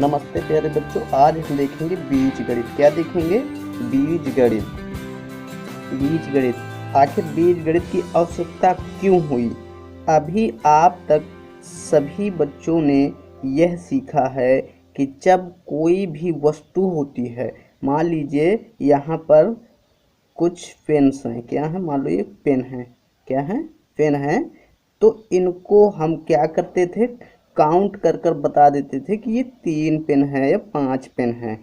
नमस्ते प्यारे बच्चों, आज हम देखेंगे बीजगणित। क्या देखेंगे? बीजगणित। बीजगणित, आखिर बीजगणित की आवश्यकता क्यों हुई? अभी आप तक सभी बच्चों ने यह सीखा है कि जब कोई भी वस्तु होती है, मान लीजिए यहाँ पर कुछ पेन्स हैं। क्या है? मान लो ये पेन है। क्या है? पेन है। तो इनको हम क्या करते थे? काउंट कर कर बता देते थे कि ये 3 पेन है या 5 पेन है।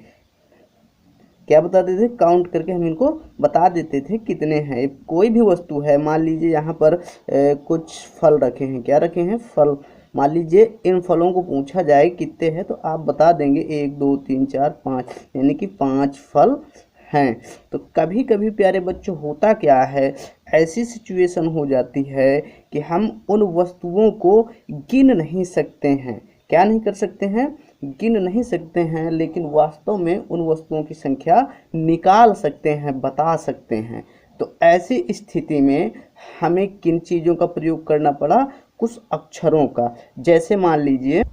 क्या बताते थे? काउंट करके हम इनको बता देते थे कितने हैं। कोई भी वस्तु है, मान लीजिए यहाँ पर कुछ फल रखे हैं। क्या रखे हैं? फल। मान लीजिए इन फलों को पूछा जाए कितने हैं, तो आप बता देंगे 1 2 3 4 5, यानी कि 5 फल हैं। तो कभी कभी प्यारे बच्चों होता क्या है, ऐसी सिचुएशन हो जाती है कि हम उन वस्तुओं को गिन नहीं सकते हैं। क्या नहीं कर सकते हैं? गिन नहीं सकते हैं, लेकिन वास्तव में उन वस्तुओं की संख्या निकाल सकते हैं, बता सकते हैं। तो ऐसी स्थिति में हमें किन चीज़ों का प्रयोग करना पड़ा? कुछ अक्षरों का। जैसे मान लीजिए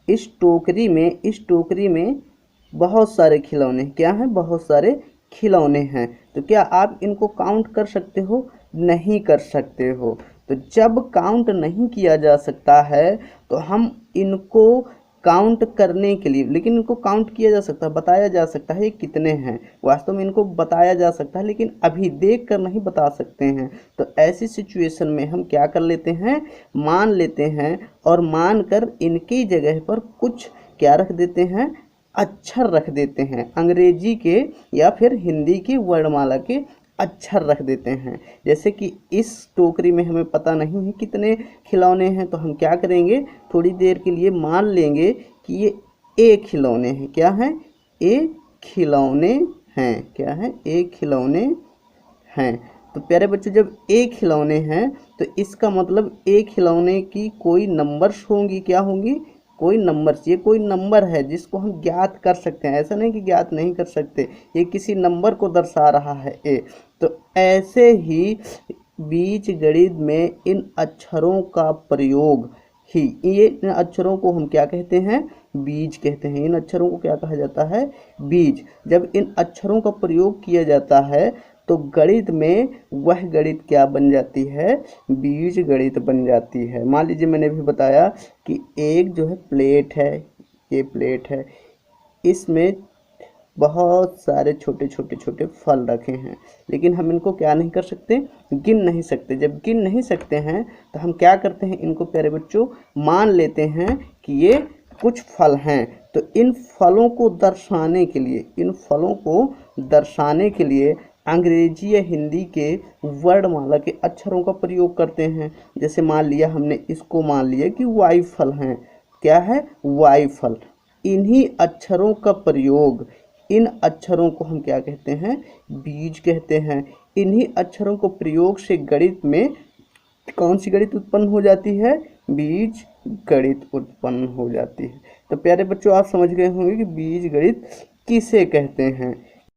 इस टोकरी में बहुत सारे खिलौने। क्या हैं? बहुत सारे खिलौने हैं। तो क्या आप इनको काउंट कर सकते हो? नहीं कर सकते हो। तो जब काउंट नहीं किया जा सकता है तो हम इनको काउंट करने के लिए, लेकिन इनको काउंट किया जा सकता है, बताया जा सकता है ये कितने हैं। वास्तव में इनको बताया जा सकता है, लेकिन अभी देख कर नहीं बता सकते हैं। तो ऐसी सिचुएशन में हम क्या कर लेते हैं? मान लेते हैं, और मान कर इनकी जगह पर कुछ क्या रख देते हैं? अक्षर रख देते हैं, अंग्रेजी के या फिर हिंदी की वर्णमाला के अक्षर रख देते हैं। जैसे कि इस टोकरी में हमें पता नहीं है कितने खिलौने हैं, तो हम क्या करेंगे? थोड़ी देर के लिए मान लेंगे कि ये ए खिलौने हैं। क्या हैं? ए खिलौने हैं। क्या है? ए खिलौने हैं। तो प्यारे बच्चों, जब ए खिलौने हैं तो इसका मतलब ए खिलौने की कोई नंबर्स होंगी। क्या होंगी? कोई नंबर्स। ये कोई नंबर है जिसको हम ज्ञात कर सकते हैं, ऐसा नहीं कि ज्ञात नहीं कर सकते। ये किसी नंबर को दर्शा रहा है, ए। तो ऐसे ही बीजगणित में इन अक्षरों का प्रयोग ही, ये इन अक्षरों को हम क्या कहते हैं? बीज कहते हैं। इन अक्षरों को क्या कहा जाता है? बीज। जब इन अक्षरों का प्रयोग किया जाता है तो गणित में वह गणित क्या बन जाती है? बीज गणित बन जाती है। मान लीजिए मैंने भी बताया कि एक जो है प्लेट है, ये प्लेट है, इसमें बहुत सारे छोटे छोटे फल रखे हैं, लेकिन हम इनको क्या नहीं कर सकते? गिन नहीं सकते। जब गिन नहीं सकते हैं तो हम क्या करते हैं? इनको प्यारे बच्चों मान लेते हैं कि ये कुछ फल हैं। तो इन फलों को दर्शाने के लिए अंग्रेजी या हिंदी के वर्णमाला के अक्षरों का प्रयोग करते हैं। जैसे मान लिया हमने इसको, मान लिया कि वाई फल हैं। क्या है? वाई फल। इन्हीं अक्षरों का प्रयोग, इन अक्षरों को हम क्या कहते हैं? बीज कहते हैं। इन्हीं अक्षरों को प्रयोग से गणित में कौन सी गणित उत्पन्न हो जाती है? बीज गणित उत्पन्न हो जाती है। तो प्यारे बच्चों, आप समझ गए होंगे कि बीज गणित किसे कहते हैं।